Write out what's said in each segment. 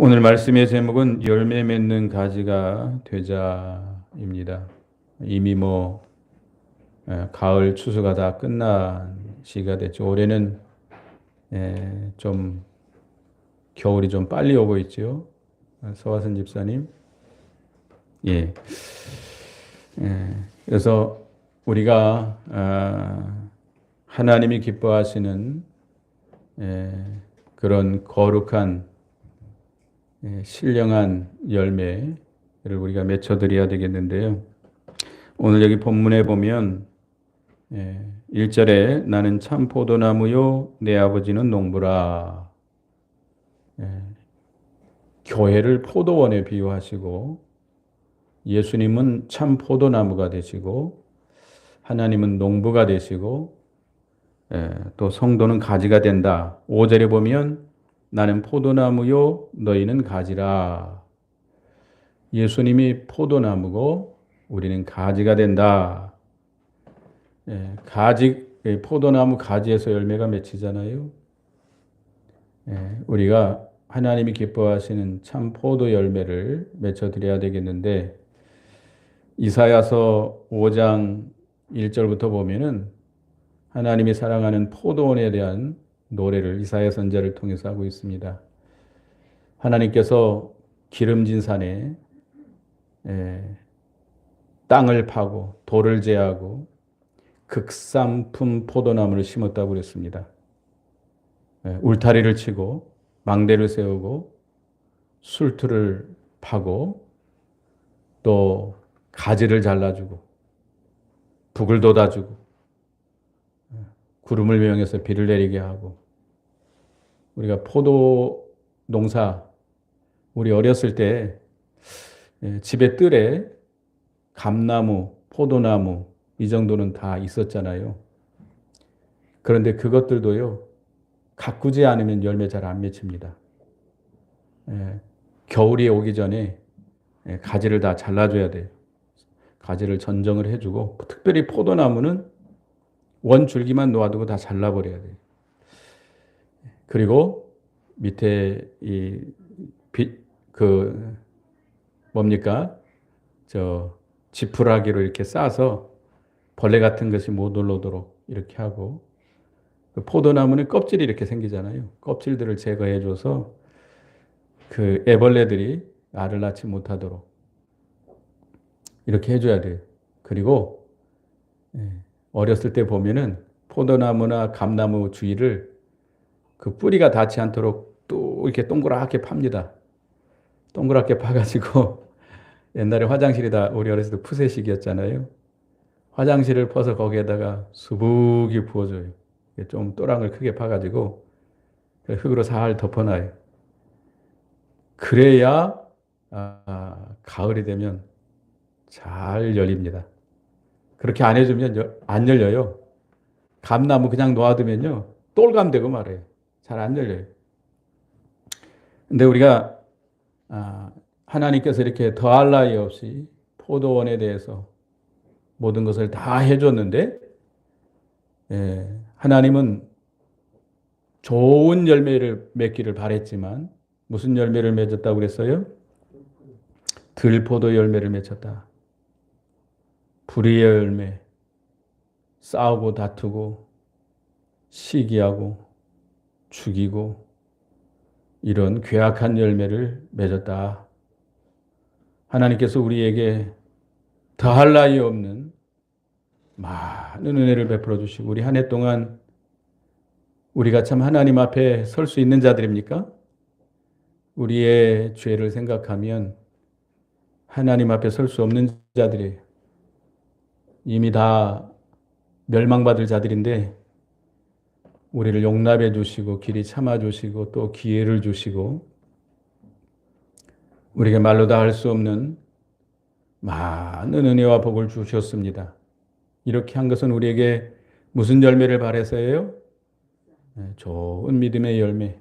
오늘 말씀의 제목은 열매 맺는 가지가 되자입니다. 이미 가을 추수가 다 끝난 시기가 됐죠. 올해는 좀 겨울이 좀 빨리 오고 있죠. 서화선 집사님. 예. 그래서 우리가 하나님이 기뻐하시는 그런 거룩한 신령한 열매를 우리가 맺어드려야 되겠는데요. 오늘 여기 본문에 보면 1절에 나는 참 포도나무요 내 아버지는 농부라. 교회를 포도원에 비유하시고 예수님은 참 포도나무가 되시고 하나님은 농부가 되시고 또 성도는 가지가 된다. 5절에 보면 나는 포도나무요 너희는 가지라. 예수님이 포도나무고 우리는 가지가 된다. 포도나무 가지에서 열매가 맺히잖아요. 우리가 하나님이 기뻐하시는 참 포도 열매를 맺어드려야 되겠는데 이사야서 5장 1절부터 보면은 하나님이 사랑하는 포도원에 대한 노래를 이사야 선지자를 통해서 하고 있습니다. 하나님께서 기름진 산에 땅을 파고 돌을 제하고 극상품 포도나무를 심었다고 그랬습니다. 울타리를 치고 망대를 세우고 술틀을 파고 또 가지를 잘라주고 북을 돋아주고 구름을 명해서 비를 내리게 하고 우리가 포도 농사 우리 어렸을 때 집의 뜰에 감나무, 포도나무 이 정도는 다 있었잖아요. 그런데 그것들도요. 가꾸지 않으면 열매 잘 안 맺힙니다. 겨울이 오기 전에 가지를 다 잘라줘야 돼요. 가지를 전정을 해주고 특별히 포도나무는 원 줄기만 놓아두고 다 잘라버려야 돼요. 그리고 밑에 지푸라기로 이렇게 싸서 벌레 같은 것이 못 올라오도록 이렇게 하고 그 포도나무는 껍질이 이렇게 생기잖아요. 껍질들을 제거해줘서 그 애벌레들이 알을 낳지 못하도록 이렇게 해줘야 돼요. 그리고 어렸을 때 보면은 포도나무나 감나무 주위를 그 뿌리가 닿지 않도록 또 이렇게 동그랗게 팝니다. 동그랗게 파가지고 옛날에 화장실이 다 우리 어렸을 때 푸세식이었잖아요. 화장실을 퍼서 거기에다가 수북이 부어줘요. 좀 또랑을 크게 파가지고 흙으로 살 덮어놔요. 그래야 가을이 되면 잘 열립니다. 그렇게 안 해주면 안 열려요. 감나무 그냥 놓아두면요. 똘감 되고 말해요. 잘 안 열려요. 근데 우리가 하나님께서 이렇게 더할 나위 없이 포도원에 대해서 모든 것을 다 해줬는데 하나님은 좋은 열매를 맺기를 바랬지만 무슨 열매를 맺었다고 그랬어요? 들포도 열매를 맺었다. 불의의 열매, 싸우고 다투고 시기하고 죽이고 이런 괴악한 열매를 맺었다. 하나님께서 우리에게 더할 나위 없는 많은 은혜를 베풀어 주시고 우리 한 해 동안 우리가 참 하나님 앞에 설 수 있는 자들입니까? 우리의 죄를 생각하면 하나님 앞에 설 수 없는 자들이에요. 이미 다 멸망받을 자들인데 우리를 용납해 주시고 길이 참아 주시고 또 기회를 주시고 우리가 말로 다 할 수 없는 많은 은혜와 복을 주셨습니다. 이렇게 한 것은 우리에게 무슨 열매를 바라서예요? 좋은 믿음의 열매,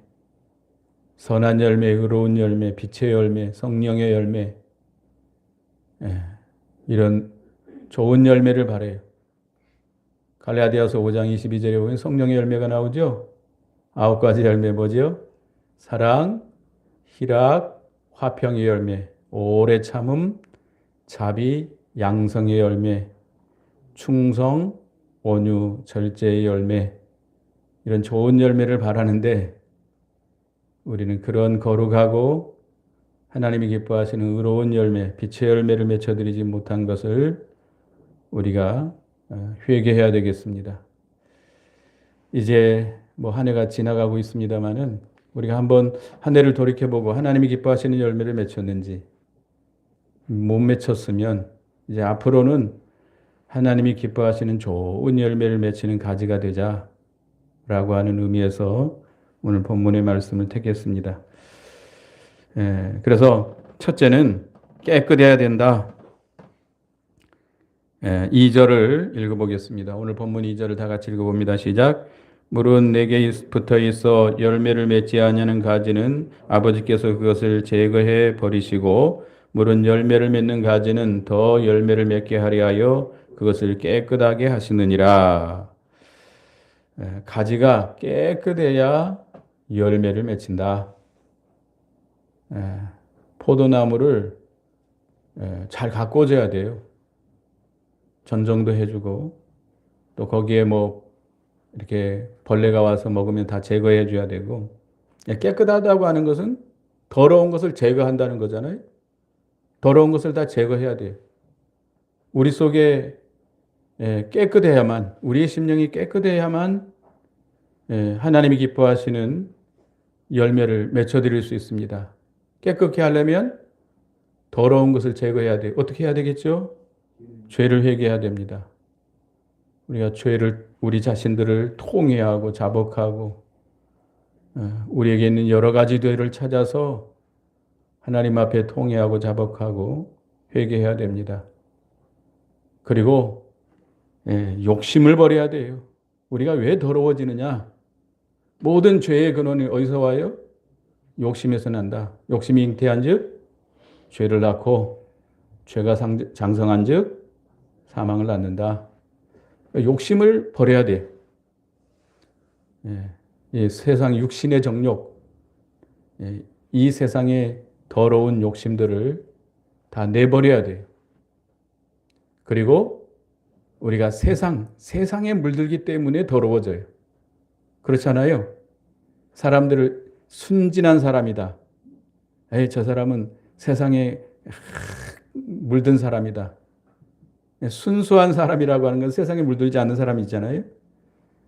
선한 열매, 의로운 열매, 빛의 열매, 성령의 열매 이런 좋은 열매를 바라요. 갈라디아서 5장 22절에 보면 성령의 열매가 나오죠. 9가지 열매 뭐죠? 사랑, 희락, 화평의 열매, 오래 참음, 자비, 양성의 열매, 충성, 온유, 절제의 열매, 이런 좋은 열매를 바라는데 우리는 그런 거룩하고 하나님이 기뻐하시는 의로운 열매, 빛의 열매를 맺어드리지 못한 것을 우리가 회개해야 되겠습니다. 이제 뭐 한 해가 지나가고 있습니다만은 우리가 한번 한 해를 돌이켜보고 하나님이 기뻐하시는 열매를 맺혔는지 못 맺혔으면 이제 앞으로는 하나님이 기뻐하시는 좋은 열매를 맺히는 가지가 되자라고 하는 의미에서 오늘 본문의 말씀을 택했습니다. 그래서 첫째는 깨끗해야 된다. 2절을 읽어보겠습니다. 오늘 본문 2절을 다 같이 읽어봅니다. 시작. 물은 내게 붙어 있어 열매를 맺지 아니하는 가지는 아버지께서 그것을 제거해 버리시고 물은 열매를 맺는 가지는 더 열매를 맺게 하려 하여 그것을 깨끗하게 하시느니라. 가지가 깨끗해야 열매를 맺힌다. 포도나무를 잘 가꿔줘야 돼요. 전정도 해주고 또 거기에 뭐 이렇게 벌레가 와서 먹으면 다 제거해 줘야 되고, 깨끗하다고 하는 것은 더러운 것을 제거한다는 거잖아요. 더러운 것을 다 제거해야 돼요. 우리 속에 깨끗해야만, 우리의 심령이 깨끗해야만 하나님이 기뻐하시는 열매를 맺어드릴 수 있습니다. 깨끗게 하려면 더러운 것을 제거해야 돼요. 어떻게 해야 되겠죠? 죄를 회개해야 됩니다. 우리가 우리 자신들을 통회하고 자복하고 우리에게 있는 여러 가지 죄를 찾아서 하나님 앞에 통회하고 자복하고 회개해야 됩니다. 그리고 욕심을 버려야 돼요. 우리가 왜 더러워지느냐? 모든 죄의 근원이 어디서 와요? 욕심에서 난다. 욕심이 잉태한 즉 죄를 낳고 죄가 장성한 즉 사망을 낳는다. 욕심을 버려야 돼. 이 세상 육신의 정욕, 이 세상의 더러운 욕심들을 다 내버려야 돼요. 그리고 우리가 세상에 물들기 때문에 더러워져요. 그렇잖아요. 사람들을 순진한 사람이다. 저 사람은 세상에 물든 사람이다. 순수한 사람이라고 하는 건 세상에 물들지 않는 사람이 있잖아요.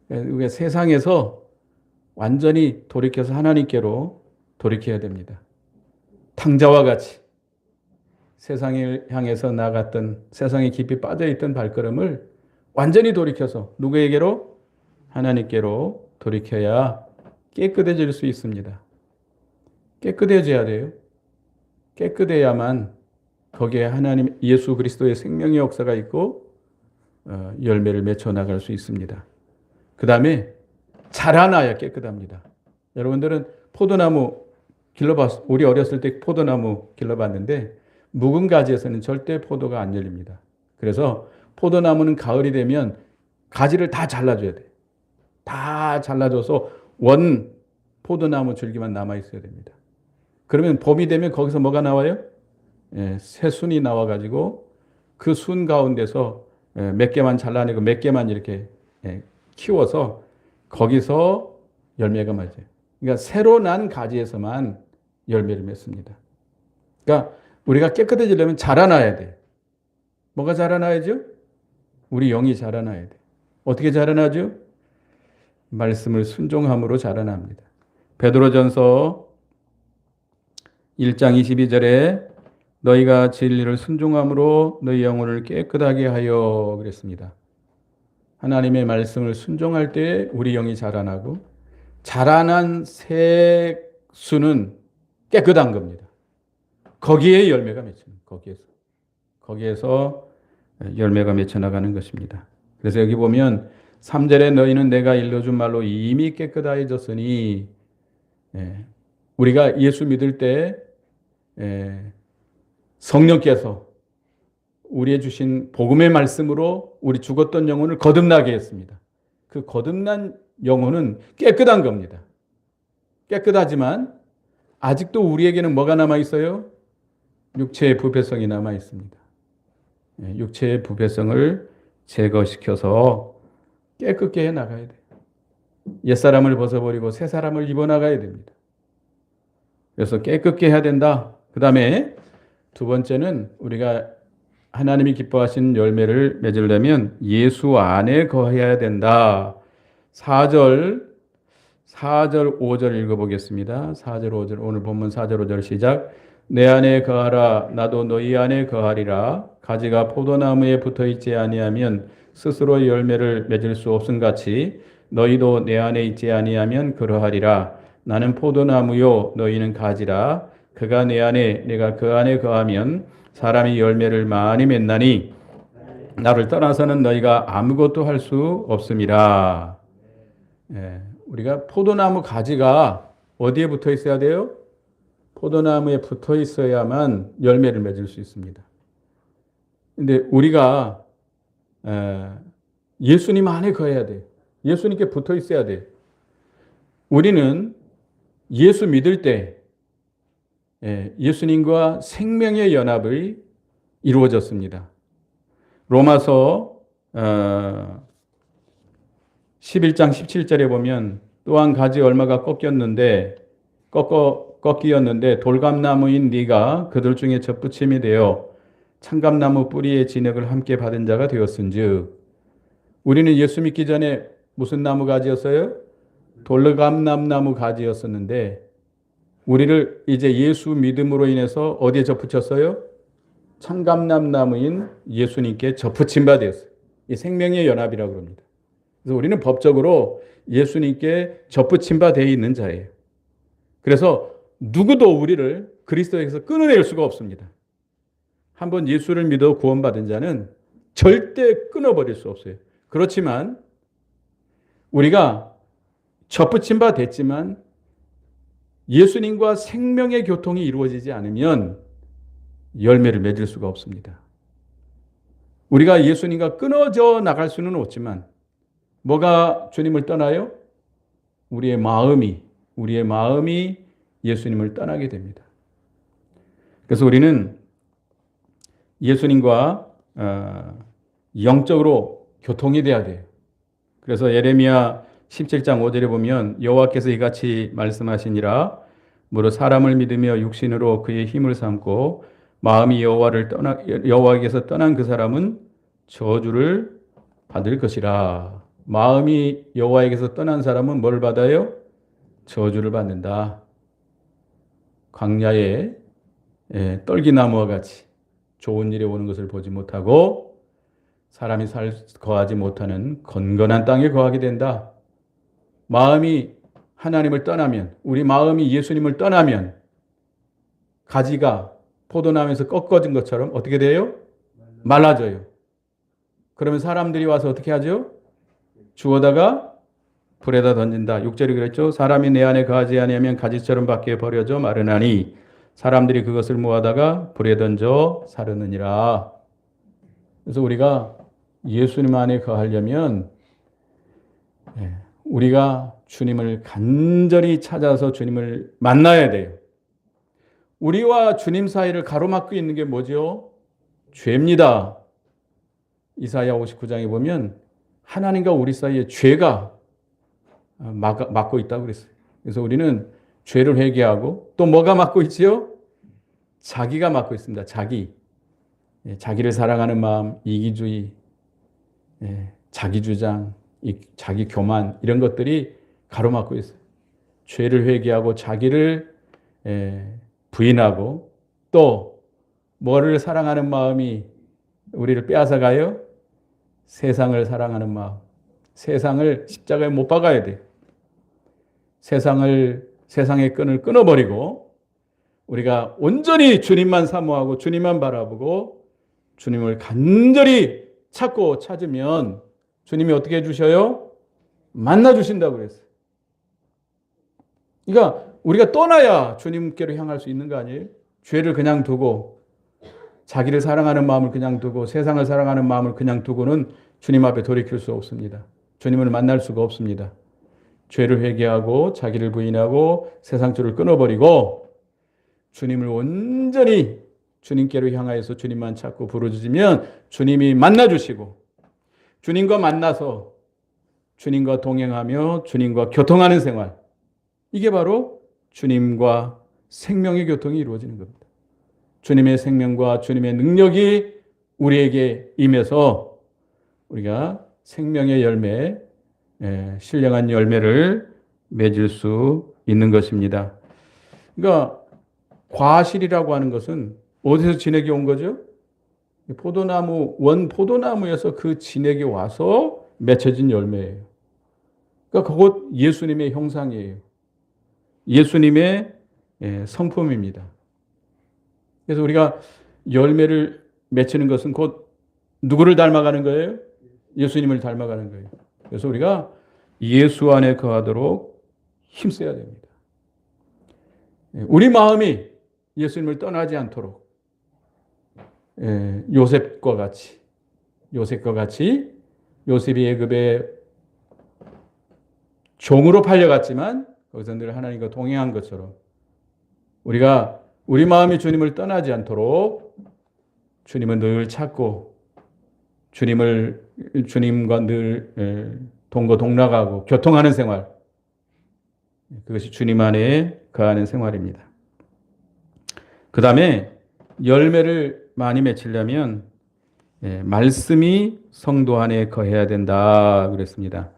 우리가 세상에서 완전히 돌이켜서 하나님께로 돌이켜야 됩니다. 탕자와 같이 세상을 향해서 나갔던, 세상에 깊이 빠져있던 발걸음을 완전히 돌이켜서 누구에게로? 하나님께로 돌이켜야 깨끗해질 수 있습니다. 깨끗해져야 돼요. 깨끗해야만 거기에 하나님 예수 그리스도의 생명의 역사가 있고 열매를 맺혀 나갈 수 있습니다. 그 다음에 자라나야 깨끗합니다. 여러분들은 포도나무 우리 어렸을 때 포도나무 길러봤는데 묵은 가지에서는 절대 포도가 안 열립니다. 그래서 포도나무는 가을이 되면 가지를 다 잘라줘야 돼요. 다 잘라줘서 원 포도나무 줄기만 남아있어야 됩니다. 그러면 봄이 되면 거기서 뭐가 나와요? 새순이 나와가지고 그 순 가운데서 몇 개만 잘라내고 몇 개만 이렇게 키워서 거기서 열매가 맺어요. 그러니까 새로 난 가지에서만 열매를 맺습니다. 그러니까 우리가 깨끗해지려면 자라나야 돼. 뭐가 자라나야죠? 우리 영이 자라나야 돼. 어떻게 자라나죠? 말씀을 순종함으로 자라납니다. 베드로전서 1장 22절에 너희가 진리를 순종함으로 너희 영혼을 깨끗하게 하여 그랬습니다. 하나님의 말씀을 순종할 때 우리 영이 자라나고 자라난 새수는 깨끗한 겁니다. 거기에 열매가 맺히는 거기에서 열매가 맺혀 나가는 것입니다. 그래서 여기 보면 3절에 너희는 내가 일러준 말로 이미 깨끗해졌으니 우리가 예수 믿을 때 성령께서 우리의 주신 복음의 말씀으로 우리 죽었던 영혼을 거듭나게 했습니다. 그 거듭난 영혼은 깨끗한 겁니다. 깨끗하지만 아직도 우리에게는 뭐가 남아 있어요? 육체의 부패성이 남아 있습니다. 육체의 부패성을 제거시켜서 깨끗게 해 나가야 돼요. 옛사람을 벗어버리고 새 사람을 입어 나가야 됩니다. 그래서 깨끗게 해야 된다. 그 다음에 두 번째는 우리가 하나님이 기뻐하신 열매를 맺으려면 예수 안에 거해야 된다. 4절, 5절 읽어보겠습니다. 4절, 5절, 오늘 본문 4절, 5절 시작. 내 안에 거하라. 나도 너희 안에 거하리라. 가지가 포도나무에 붙어있지 아니하면 스스로 열매를 맺을 수 없음같이 너희도 내 안에 있지 아니하면 그러하리라. 나는 포도나무요 너희는 가지라. 그가 내 안에 내가 그 안에 거하면 사람이 열매를 많이 맺나니 나를 떠나서는 너희가 아무것도 할 수 없음이라. 우리가 포도나무 가지가 어디에 붙어 있어야 돼요? 포도나무에 붙어 있어야만 열매를 맺을 수 있습니다. 근데 우리가 예수님 안에 거해야 돼요. 예수님께 붙어 있어야 돼요. 우리는 예수 믿을 때 예수님과 생명의 연합이 이루어졌습니다. 로마서 11장 17절에 보면 또한 가지 얼마가 꺾이었는데 돌감나무인 네가 그들 중에 접붙임이 되어 참감나무 뿌리의 진액을 함께 받은 자가 되었은즉. 우리는 예수 믿기 전에 무슨 나무 가지였어요? 돌감나무 가지였었는데 우리를 이제 예수 믿음으로 인해서 어디에 접붙였어요? 참감나무인 예수님께 접붙임 바 되었어요. 이 생명의 연합이라고 합니다. 그래서 우리는 법적으로 예수님께 접붙임 바 되어 있는 자예요. 그래서 누구도 우리를 그리스도에게서 끊어낼 수가 없습니다. 한번 예수를 믿어 구원받은 자는 절대 끊어버릴 수 없어요. 그렇지만 우리가 접붙임 바 됐지만 예수님과 생명의 교통이 이루어지지 않으면 열매를 맺을 수가 없습니다. 우리가 예수님과 끊어져 나갈 수는 없지만 뭐가 주님을 떠나요? 우리의 마음이 예수님을 떠나게 됩니다. 그래서 우리는 예수님과 영적으로 교통이 돼야 돼요. 그래서 예레미야 17장 5절에 보면 여호와께서 이같이 말씀하시니라. 무릇 사람을 믿으며 육신으로 그의 힘을 삼고 마음이 여호와에게서 떠난 그 사람은 저주를 받을 것이라. 마음이 여호와에게서 떠난 사람은 뭘 받아요? 저주를 받는다. 광야에 떨기나무와 같이 좋은 일이 오는 것을 보지 못하고 사람이 거하지 못하는 건건한 땅에 거하게 된다. 마음이 하나님을 떠나면, 우리 마음이 예수님을 떠나면 가지가 포도나무에서 꺾어진 것처럼 어떻게 돼요? 말라져요. 그러면 사람들이 와서 어떻게 하죠? 주워다가 불에다 던진다. 6절이 그랬죠. 사람이 내 안에 거하지 아니하면 가지처럼 밖에 버려져 마르나니 사람들이 그것을 모아다가 불에 던져 사르느니라. 그래서 우리가 예수님 안에 거하려면 우리가 주님을 간절히 찾아서 주님을 만나야 돼요. 우리와 주님 사이를 가로막고 있는 게 뭐죠? 죄입니다. 이사야 59장에 보면 하나님과 우리 사이에 죄가 막고 있다고 그랬어요. 그래서 우리는 죄를 회개하고 또 뭐가 막고 있지요? 자기가 막고 있습니다. 자기를 사랑하는 마음, 이기주의, 자기 주장, 자기 교만 이런 것들이 가로막고 있어요. 죄를 회개하고 자기를 부인하고 또 뭐를 사랑하는 마음이 우리를 빼앗아가요? 세상을 사랑하는 마음. 세상을 십자가에 못 박아야 돼요. 세상의 끈을 끊어버리고 우리가 온전히 주님만 사모하고 주님만 바라보고 주님을 간절히 찾으면 주님이 어떻게 해주셔요? 만나주신다고 그랬어요. 그러니까 우리가 떠나야 주님께로 향할 수 있는 거 아니에요? 죄를 그냥 두고 자기를 사랑하는 마음을 그냥 두고 세상을 사랑하는 마음을 그냥 두고는 주님 앞에 돌이킬 수 없습니다. 주님을 만날 수가 없습니다. 죄를 회개하고 자기를 부인하고 세상줄을 끊어버리고 주님을 온전히 주님께로 향하여서 주님만 찾고 부르짖으면 주님이 만나주시고, 주님과 만나서 주님과 동행하며 주님과 교통하는 생활, 이게 바로 주님과 생명의 교통이 이루어지는 겁니다. 주님의 생명과 주님의 능력이 우리에게 임해서 우리가 생명의 열매, 신령한 열매를 맺을 수 있는 것입니다. 그러니까 과실이라고 하는 것은 어디서 진액이 온 거죠? 포도나무, 원포도나무에서 그 진액이 와서 맺혀진 열매예요. 그러니까 그것 예수님의 형상이에요. 예수님의 성품입니다. 그래서 우리가 열매를 맺히는 것은 곧 누구를 닮아가는 거예요? 예수님을 닮아가는 거예요. 그래서 우리가 예수 안에 거하도록 힘써야 됩니다. 우리 마음이 예수님을 떠나지 않도록 요셉과 같이 요셉이 애굽에 종으로 팔려갔지만 거기서 늘 하나님과 동행한 것처럼 우리가 우리 마음이 주님을 떠나지 않도록 주님을 늘 찾고 주님과 늘 동거동락하고 교통하는 생활, 그것이 주님 안에 거하는 생활입니다. 그 다음에 열매를 많이 맺히려면 말씀이 성도 안에 거해야 된다 그랬습니다.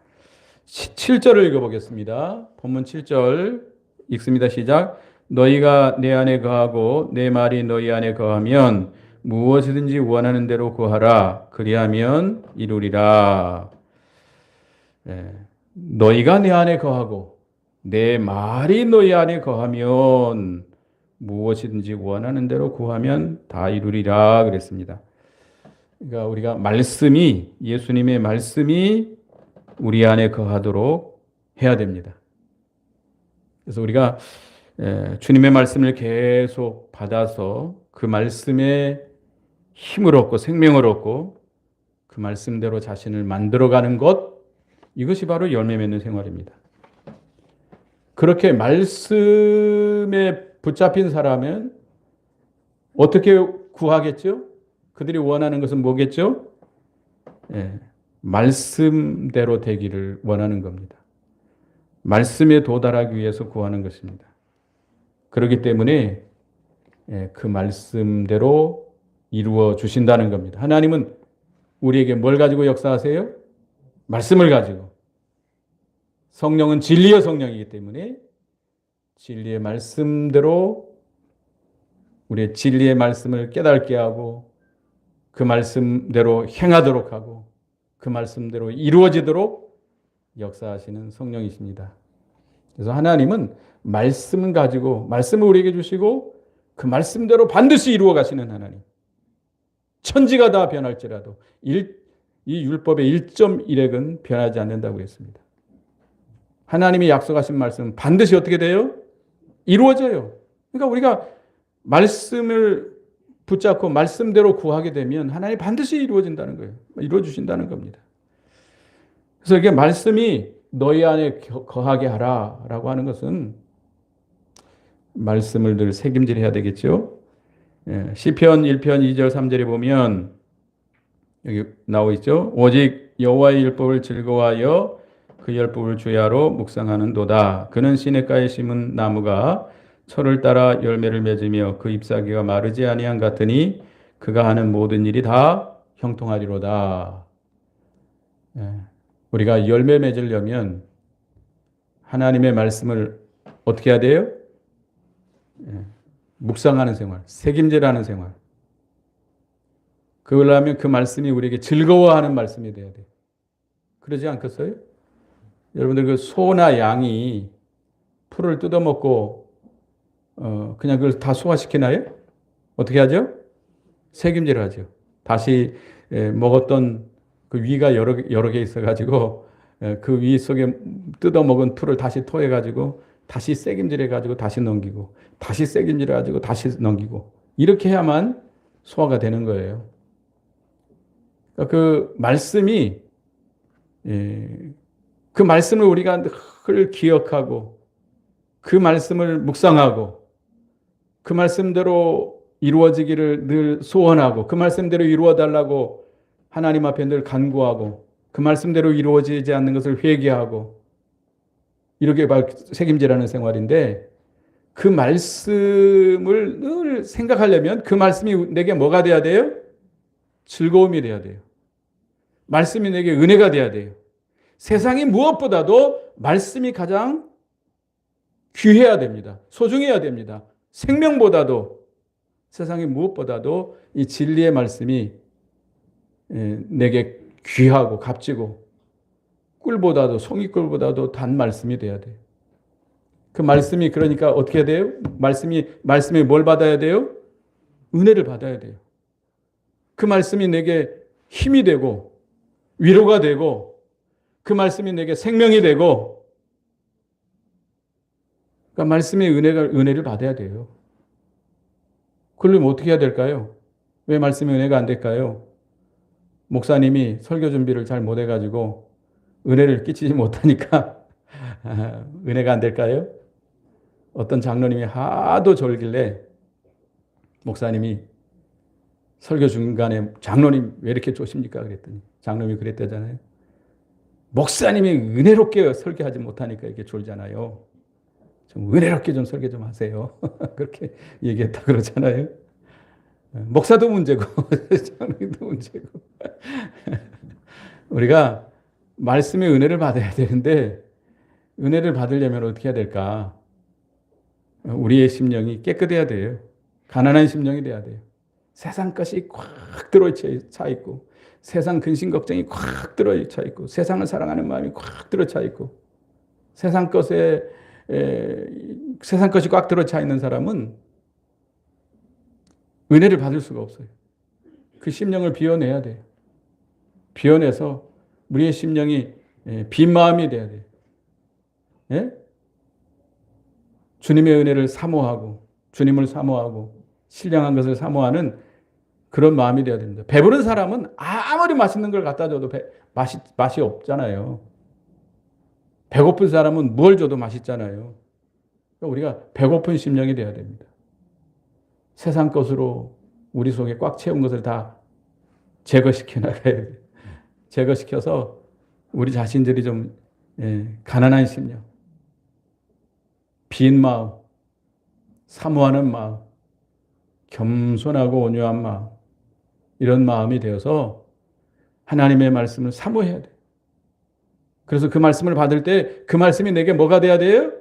7절을 읽어보겠습니다. 본문 7절 읽습니다. 시작. 너희가 내 안에 거하고 내 말이 너희 안에 거하면 무엇이든지 원하는 대로 구하라. 그리하면 이루리라. 너희가 내 안에 거하고 내 말이 너희 안에 거하면 무엇이든지 원하는 대로 구하면 다 이루리라 그랬습니다. 그러니까 우리가 예수님의 말씀이 우리 안에 거하도록 해야 됩니다. 그래서 우리가 주님의 말씀을 계속 받아서 그 말씀에 힘을 얻고 생명을 얻고 그 말씀대로 자신을 만들어가는 것, 이것이 바로 열매 맺는 생활입니다. 그렇게 말씀에 붙잡힌 사람은 어떻게 구하겠죠? 그들이 원하는 것은 뭐겠죠? 말씀대로 되기를 원하는 겁니다. 말씀에 도달하기 위해서 구하는 것입니다. 그렇기 때문에 그 말씀대로 이루어 주신다는 겁니다. 하나님은 우리에게 뭘 가지고 역사하세요? 말씀을 가지고. 성령은 진리의 성령이기 때문에 진리의 말씀대로 우리의 진리의 말씀을 깨닫게 하고 그 말씀대로 행하도록 하고 그 말씀대로 이루어지도록 역사하시는 성령이십니다. 그래서 하나님은 말씀을 가지고 말씀을 우리에게 주시고 그 말씀대로 반드시 이루어 가시는 하나님. 천지가 다 변할지라도 이 율법의 1.1핵은 변하지 않는다고 했습니다. 하나님이 약속하신 말씀은 반드시 어떻게 돼요? 이루어져요. 그러니까 우리가 말씀을 붙잡고 말씀대로 구하게 되면 하나님이 반드시 이루어진다는 거예요. 이루어 주신다는 겁니다. 그래서 이게 말씀이 너희 안에 거하게 하라라고 하는 것은 말씀을 늘 새김질해야 되겠죠. 시편 1편 2절 3절에 보면 여기 나와 있죠. 오직 여호와의 율법을 즐거워하여 그 율법을 주야로 묵상하는도다. 그는 시냇가에 심은 나무가 철을 따라 열매를 맺으며 그 잎사귀가 마르지 아니한 같으니 그가 하는 모든 일이 다 형통하리로다. 우리가 열매 맺으려면 하나님의 말씀을 어떻게 해야 돼요? 묵상하는 생활, 새김질하는 생활. 그러려면 그 말씀이 우리에게 즐거워하는 말씀이 돼야 돼요. 그러지 않겠어요? 여러분들 그 소나 양이 풀을 뜯어먹고 그냥 그걸 다 소화시키나요? 어떻게 하죠? 새김질을 하죠. 다시 먹었던 그 위가 여러 개 있어가지고 그 위 속에 뜯어먹은 풀을 다시 토해가지고 다시 새김질해가지고 다시 넘기고 다시 새김질해가지고 다시 넘기고 이렇게 해야만 소화가 되는 거예요. 그러니까 그 말씀이 그 말씀을 우리가 늘 기억하고 그 말씀을 묵상하고 그 말씀대로 이루어지기를 늘 소원하고 그 말씀대로 이루어 달라고 하나님 앞에 늘 간구하고 그 말씀대로 이루어지지 않는 것을 회개하고 이렇게 책임지라는 생활인데 그 말씀을 늘 생각하려면 그 말씀이 내게 뭐가 돼야 돼요? 즐거움이 돼야 돼요. 말씀이 내게 은혜가 돼야 돼요. 세상이 무엇보다도 말씀이 가장 귀해야 됩니다. 소중해야 됩니다. 생명보다도 세상이 무엇보다도 이 진리의 말씀이 내게 귀하고 값지고 꿀보다도 송이꿀보다도 단 말씀이 돼야 돼요. 그 말씀이 그러니까 어떻게 돼요? 말씀이 뭘 받아야 돼요? 은혜를 받아야 돼요. 그 말씀이 내게 힘이 되고 위로가 되고 그 말씀이 내게 생명이 되고 그러니까 말씀의 은혜를 받아야 돼요. 그러면 어떻게 해야 될까요? 왜 말씀의 은혜가 안 될까요? 목사님이 설교 준비를 잘 못해가지고 은혜를 끼치지 못하니까 은혜가 안 될까요? 어떤 장로님이 하도 졸길래 목사님이 설교 중간에 장로님 왜 이렇게 조십니까? 그랬더니 장로님이 그랬다잖아요. 목사님이 은혜롭게 설교하지 못하니까 이렇게 졸잖아요. 좀 은혜롭게 좀 설교 좀 하세요. 그렇게 얘기했다 그러잖아요. 목사도 문제고 장로님도 문제고 우리가 말씀의 은혜를 받아야 되는데 은혜를 받으려면 어떻게 해야 될까? 우리의 심령이 깨끗해야 돼요. 가난한 심령이 돼야 돼요. 세상 것이 꽉 들어차 있고 세상 근심 걱정이 꽉 들어차 있고 세상을 사랑하는 마음이 꽉 들어차 있고 세상 것이 꽉 들어차 있는 사람은 은혜를 받을 수가 없어요. 그 심령을 비워내야 돼요. 비워내서 우리의 심령이 빈 마음이 돼야 돼요. 예? 주님의 은혜를 사모하고 주님을 사모하고 신령한 것을 사모하는 그런 마음이 되어야 됩니다. 배부른 사람은 아무리 맛있는 걸 갖다 줘도 맛이 없잖아요. 배고픈 사람은 뭘 줘도 맛있잖아요. 그러니까 우리가 배고픈 심령이 되어야 됩니다. 세상 것으로 우리 속에 꽉 채운 것을 다 제거시켜 나가야 돼요. 제거시켜서 우리 자신들이 좀 가난한 심령, 빈 마음, 사모하는 마음, 겸손하고 온유한 마음, 이런 마음이 되어서 하나님의 말씀을 사모해야 돼요. 그래서 그 말씀을 받을 때 그 말씀이 내게 뭐가 돼야 돼요?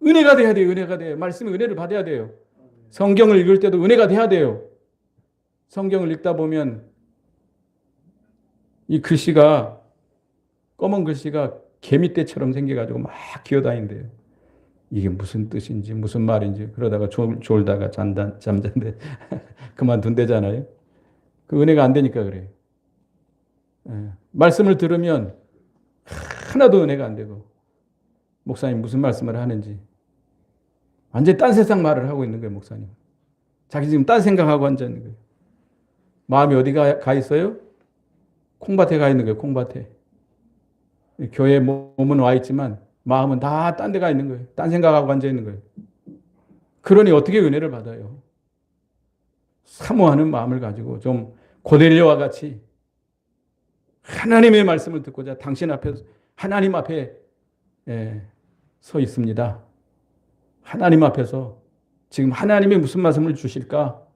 은혜가 돼야 돼요. 은혜가 돼요. 말씀이 은혜를 받아야 돼요. 성경을 읽을 때도 은혜가 돼야 돼요. 성경을 읽다 보면 이 글씨가 검은 글씨가 개미떼처럼 생겨가지고 막 기어다닌대요. 이게 무슨 뜻인지 무슨 말인지 그러다가 졸다가 잠잔데 그만둔대잖아요. 그 은혜가 안 되니까 그래요. 말씀을 들으면 하나도 은혜가 안 되고 목사님 무슨 말씀을 하는지 완전히 딴 세상 말을 하고 있는 거예요. 목사님. 자기 지금 딴 생각하고 앉아 있는 거예요. 마음이 어디 가 있어요? 콩밭에 가 있는 거예요. 콩밭에. 교회에 몸은 와 있지만 마음은 다 딴 데 가 있는 거예요. 딴 생각하고 앉아 있는 거예요. 그러니 어떻게 은혜를 받아요? 사모하는 마음을 가지고 좀 고넬료와 같이 하나님의 말씀을 듣고자 당신 앞에 하나님 앞에 서 있습니다. 하나님 앞에서 지금 하나님이 무슨 말씀을 주실까?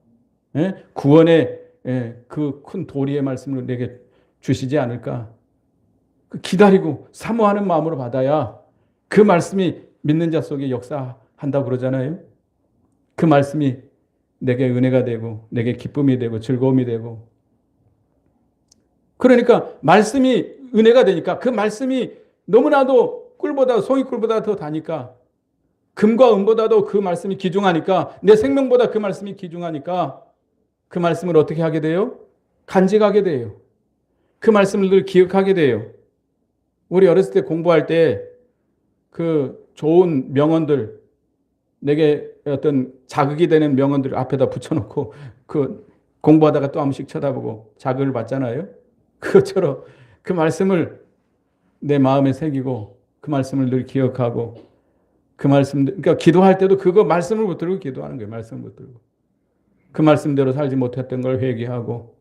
구원의 그 큰 도리의 말씀을 내게 주시지 않을까? 기다리고 사모하는 마음으로 받아야 그 말씀이 믿는 자 속에 역사한다고 그러잖아요. 그 말씀이 내게 은혜가 되고 내게 기쁨이 되고 즐거움이 되고 그러니까 말씀이 은혜가 되니까 그 말씀이 너무나도 꿀보다 송이꿀보다 더 다니까 금과 은보다도 그 말씀이 귀중하니까 내 생명보다 그 말씀이 귀중하니까 그 말씀을 어떻게 하게 돼요? 간직하게 돼요. 그 말씀을 늘 기억하게 돼요. 우리 어렸을 때 공부할 때 그 좋은 명언들 내게 어떤 자극이 되는 명언들을 앞에다 붙여놓고 그 공부하다가 또 한 번씩 쳐다보고 자극을 받잖아요. 그것처럼 그 말씀을 내 마음에 새기고 그 말씀을 늘 기억하고 그 말씀, 그러니까 기도할 때도 그거 말씀을 붙들고 기도하는 거예요. 말씀을 붙들고. 그 말씀대로 살지 못했던 걸 회개하고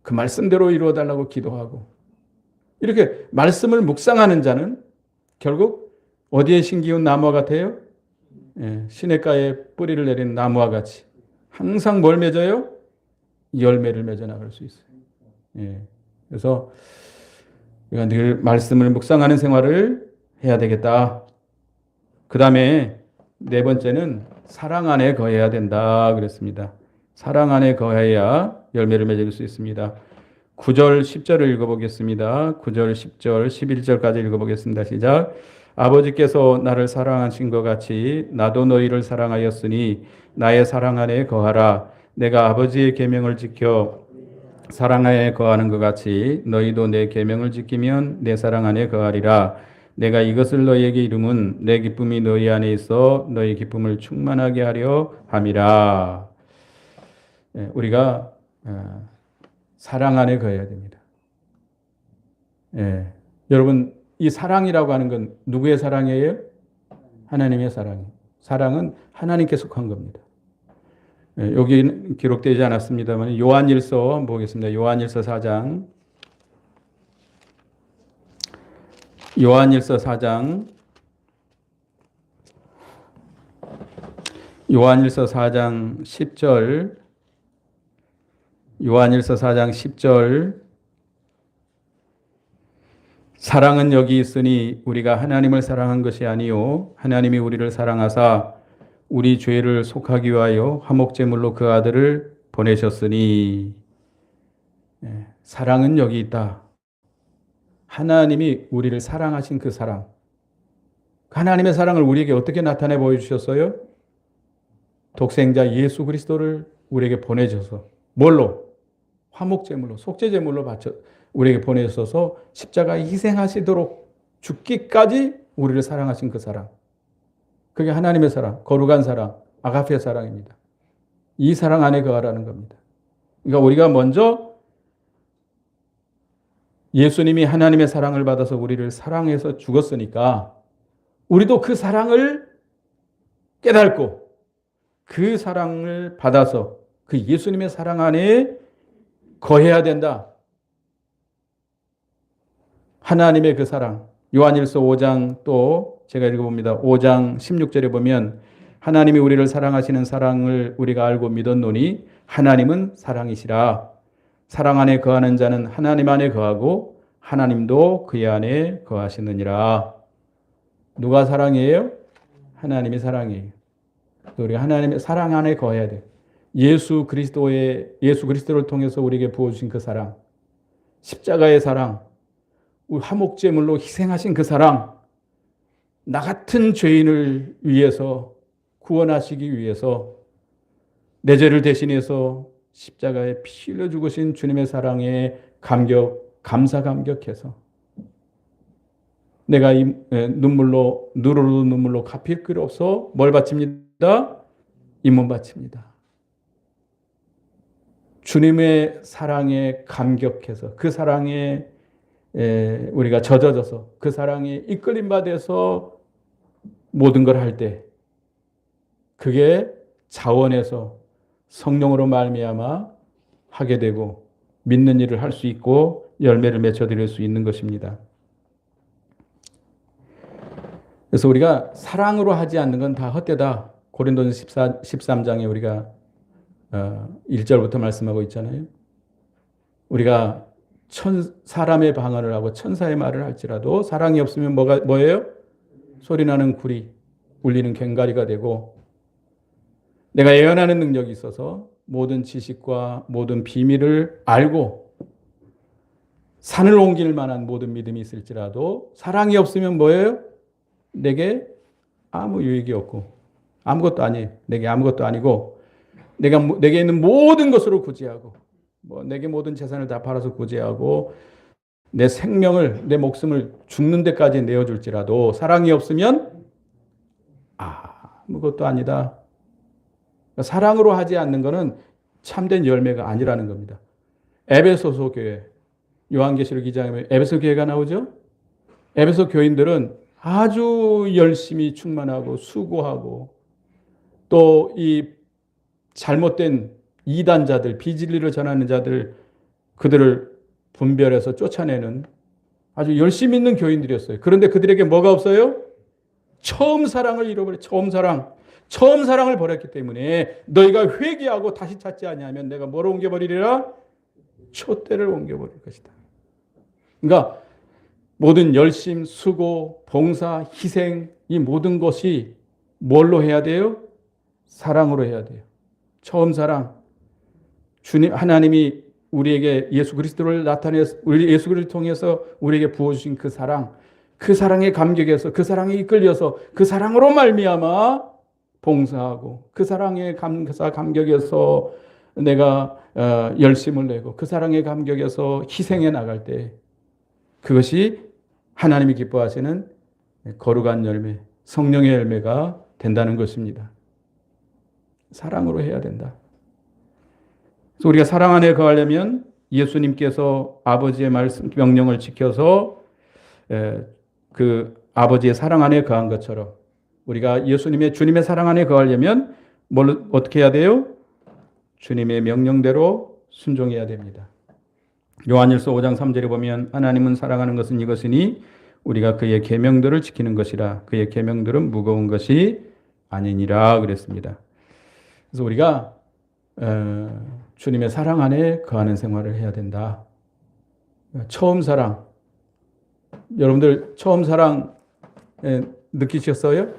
그 말씀대로 이루어달라고 기도하고 이렇게 말씀을 묵상하는 자는 결국 어디에 심기운 나무와 같아요? 예, 시냇가에 뿌리를 내린 나무와 같이 항상 뭘 맺어요? 열매를 맺어 나갈 수 있어요. 예, 그래서 우리가 늘 말씀을 묵상하는 생활을 해야 되겠다. 그 다음에 네 번째는 사랑 안에 거해야 된다 그랬습니다. 사랑 안에 거해야 열매를 맺을 수 있습니다. 9절 10절을 읽어보겠습니다. 9절 10절 11절까지 읽어보겠습니다. 시작. 아버지께서 나를 사랑하신 것 같이 나도 너희를 사랑하였으니 나의 사랑 안에 거하라. 내가 아버지의 계명을 지켜 사랑 안에 거하는 것 같이 너희도 내 계명을 지키면 내 사랑 안에 거하리라. 내가 이것을 너희에게 이름은 내 기쁨이 너희 안에 있어 너희 기쁨을 충만하게 하려 함이라. 우리가 사랑 안에 거해야 됩니다. 여러분 이 사랑이라고 하는 건 누구의 사랑이에요? 하나님의 사랑이에요. 사랑은 하나님께 속한 겁니다. 여기 기록되지 않았습니다만 요한일서 한번 보겠습니다. 요한일서 4장 요한일서 4장 10절 요한일서 4장 10절 사랑은 여기 있으니 우리가 하나님을 사랑한 것이 아니요 하나님이 우리를 사랑하사 우리 죄를 속하기 위하여 화목제물로 그 아들을 보내셨으니 사랑은 여기 있다. 하나님이 우리를 사랑하신 그 사랑. 하나님의 사랑을 우리에게 어떻게 나타내 보여주셨어요? 독생자 예수 그리스도를 우리에게 보내셔서 뭘로? 화목제물로 속죄제물로 바쳐 우리에게 보내셔서 십자가에 희생하시도록 죽기까지 우리를 사랑하신 그 사랑. 그게 하나님의 사랑, 거룩한 사랑, 아가페 사랑입니다. 이 사랑 안에 거하라는 겁니다. 그러니까 우리가 먼저 예수님이 하나님의 사랑을 받아서 우리를 사랑해서 죽었으니까 우리도 그 사랑을 깨닫고 그 사랑을 받아서 그 예수님의 사랑 안에 거해야 된다. 하나님의 그 사랑. 요한일서 5장 또 제가 읽어봅니다. 5장 16절에 보면 하나님이 우리를 사랑하시는 사랑을 우리가 알고 믿었노니 하나님은 사랑이시라. 사랑 안에 거하는 자는 하나님 안에 거하고 하나님도 그의 안에 거하시느니라. 누가 사랑이에요? 하나님이 사랑이에요. 우리가 하나님의 사랑 안에 거해야 돼요. 예수 그리스도를 통해서 우리에게 부어주신 그 사랑, 십자가의 사랑, 화목제물로 희생하신 그 사랑, 나 같은 죄인을 위해서 구원하시기 위해서 내 죄를 대신해서 십자가에 피 흘려 죽으신 주님의 사랑에 감사감격해서 내가 이 눈물로 갚일 것 없어 뭘 바칩니다? 임문 바칩니다. 주님의 사랑에 감격해서 그 사랑에 우리가 젖어져서 그 사랑에 이끌림 받아서 모든 걸 할 때 그게 자원해서 성령으로 말미암아 하게 되고 믿는 일을 할 수 있고 열매를 맺어드릴 수 있는 것입니다. 그래서 우리가 사랑으로 하지 않는 건 다 헛되다. 고린도전서 13장에 우리가 1절부터 말씀하고 있잖아요. 우리가 사람의 방언을 하고 천사의 말을 할지라도 사랑이 없으면 뭐예요? 소리나는 구리, 울리는 괭가리가 되고 내가 예언하는 능력이 있어서 모든 지식과 모든 비밀을 알고 산을 옮길 만한 모든 믿음이 있을지라도 사랑이 없으면 뭐예요? 내게 아무 유익이 없고 아무것도 아니에요. 내게 아무것도 아니고 내게 있는 모든 것으로 구제하고 내게 모든 재산을 다 팔아서 구제하고 내 생명을 내 목숨을 죽는 데까지 내어줄지라도 사랑이 없으면 아무것도 아니다. 사랑으로 하지 않는 것은 참된 열매가 아니라는 겁니다. 에베소서 교회 요한계시록 2장에 에베소 교회가 나오죠. 에베소 교인들은 아주 열심히 충만하고 수고하고 또 이 잘못된 이단자들, 비진리를 전하는 자들, 그들을 분별해서 쫓아내는 아주 열심히 있는 교인들이었어요. 그런데 그들에게 뭐가 없어요? 처음 사랑을 잃어버려. 처음 사랑을 버렸기 때문에 너희가 회개하고 다시 찾지 아니하면 내가 뭐로 옮겨버리리라? 촛대를 옮겨버릴 것이다. 그러니까 모든 열심, 수고, 봉사, 희생, 이 모든 것이 뭘로 해야 돼요? 사랑으로 해야 돼요. 처음 사랑. 주님, 하나님이 우리에게 예수 그리스도를 나타내서, 우리 예수 그리스도를 통해서 우리에게 부어주신 그 사랑, 그 사랑에 감격해서, 그 사랑에 이끌려서, 그 사랑으로 말미암아 봉사하고, 그 사랑에 감격해서 내가 열심을 내고, 그 사랑에 감격해서 희생해 나갈 때, 그것이 하나님이 기뻐하시는 거룩한 열매, 성령의 열매가 된다는 것입니다. 사랑으로 해야 된다. 그래서 우리가 사랑 안에 거하려면 예수님께서 아버지의 말씀, 명령을 지켜서 그 아버지의 사랑 안에 거한 것처럼 우리가 주님의 사랑 안에 거하려면 뭘 어떻게 해야 돼요? 주님의 명령대로 순종해야 됩니다. 요한일서 5장 3절에 보면 하나님은 사랑하는 것은 이것이니 우리가 그의 계명들을 지키는 것이라. 그의 계명들은 무거운 것이 아니니라 그랬습니다. 그래서 우리가 주님의 사랑 안에 거하는 생활을 해야 된다. 처음 사랑. 여러분들 처음 사랑 느끼셨어요?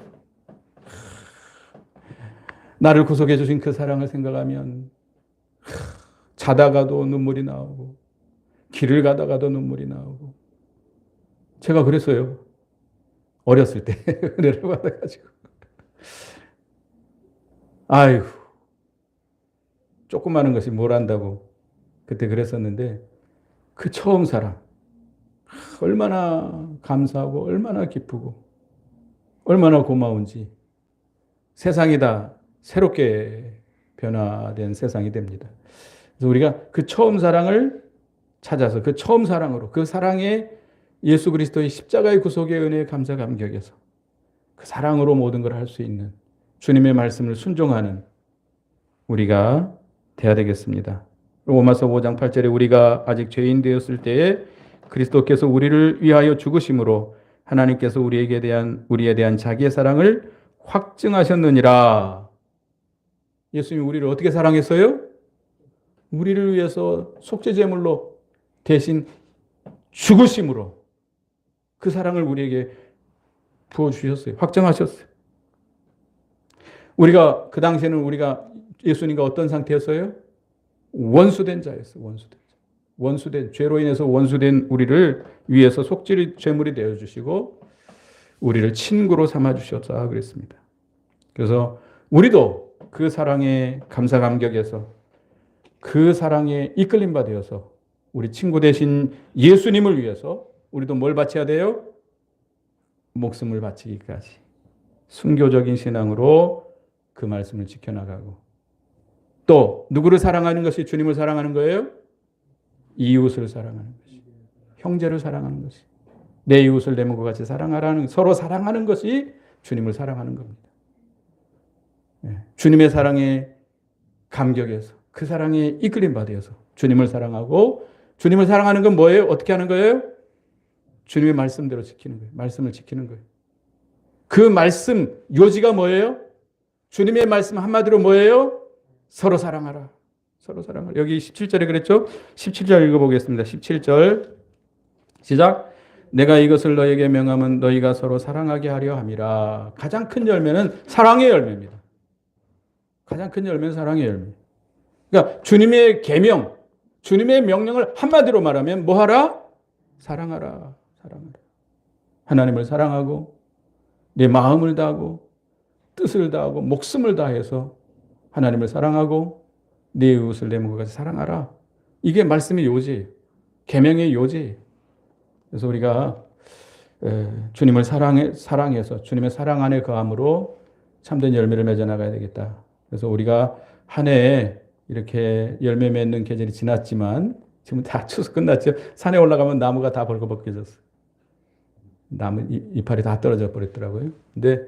나를 구속해 주신 그 사랑을 생각하면 자다가도 눈물이 나오고 길을 가다가도 눈물이 나오고 제가 그랬어요. 어렸을 때 은혜를 받아가지고 아이고 조그마한 것이 뭘 안다고 그때 그랬었는데 그 처음 사랑 얼마나 감사하고 얼마나 기쁘고 얼마나 고마운지 세상이 다 새롭게 변화된 세상이 됩니다. 그래서 우리가 그 처음 사랑을 찾아서 그 처음 사랑으로 그 사랑에 예수 그리스도의 십자가의 구속의 은혜에 감사 감격해서 그 사랑으로 모든 걸 할 수 있는 주님의 말씀을 순종하는 우리가 돼야 되겠습니다. 로마서 5장 8절에 우리가 아직 죄인 되었을 때에 그리스도께서 우리를 위하여 죽으심으로 하나님께서 우리에 대한 자기의 사랑을 확증하셨느니라. 예수님이 우리를 어떻게 사랑했어요? 우리를 위해서 속죄제물로 대신 죽으심으로 그 사랑을 우리에게 부어주셨어요. 확정하셨어요. 우리가 그 당시에는 우리가 예수님과 어떤 상태였어요? 원수된 자였어요. 원수된 죄로 인해서 원수된 우리를 위해서 속죄제물이 되어 주시고 우리를 친구로 삼아 주셨다 그랬습니다. 그래서 우리도 그 사랑에 감사 감격해서 그 사랑에 이끌림 바 되어서 우리 친구 되신 예수님을 위해서 우리도 뭘 바쳐야 돼요? 목숨을 바치기까지 순교적인 신앙으로 그 말씀을 지켜나가고 또 누구를 사랑하는 것이 주님을 사랑하는 거예요? 이웃을 사랑하는 것이 형제를 사랑하는 것이 내 이웃을 내 몸과 같이 사랑하라는 서로 사랑하는 것이 주님을 사랑하는 겁니다. 주님의 사랑에 감격해서 그 사랑에 이끌림 받아서 주님을 사랑하고 주님을 사랑하는 건 뭐예요? 어떻게 하는 거예요? 주님의 말씀대로 지키는 거예요. 말씀을 지키는 거예요. 그 말씀 요지가 뭐예요? 주님의 말씀 한마디로 뭐예요? 서로 사랑하라. 서로 사랑하라. 여기 17절에 그랬죠? 17절 읽어보겠습니다. 17절 시작. 내가 이것을 너에게 명하면 너희가 서로 사랑하게 하려 함이라. 가장 큰 열매는 사랑의 열매입니다. 가장 큰 열매는 사랑의 열매. 그러니까 주님의 계명, 주님의 명령을 한마디로 말하면 뭐 하라? 사랑하라. 사랑하라. 하나님을 사랑하고 내 마음을 다하고 뜻을 다하고 목숨을 다해서 하나님을 사랑하고 내 이웃을 내 몸과 같이 사랑하라. 이게 말씀의 요지예요. 계명의 요지예요. 그래서 우리가 주님을 사랑해서 주님의 사랑 안에 거함으로 참된 열매를 맺어 나가야 되겠다. 그래서 우리가 한 해에 이렇게 열매 맺는 계절이 지났지만 지금 다 추수 끝났죠. 산에 올라가면 나무가 다 벌거벗겨졌어요. 나무 이파리 다 떨어져 버렸더라고요. 근데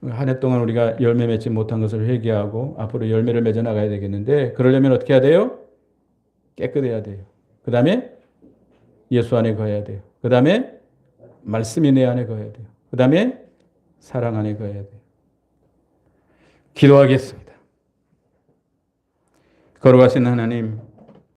한 해 동안 우리가 열매 맺지 못한 것을 회개하고 앞으로 열매를 맺어 나가야 되겠는데 그러려면 어떻게 해야 돼요? 깨끗해야 돼요. 그 다음에 예수 안에 거해야 돼요. 그 다음에 말씀이 내 안에 거해야 돼요. 그 다음에 사랑 안에 거해야 돼요. 기도하겠습니다. 걸어가신 하나님,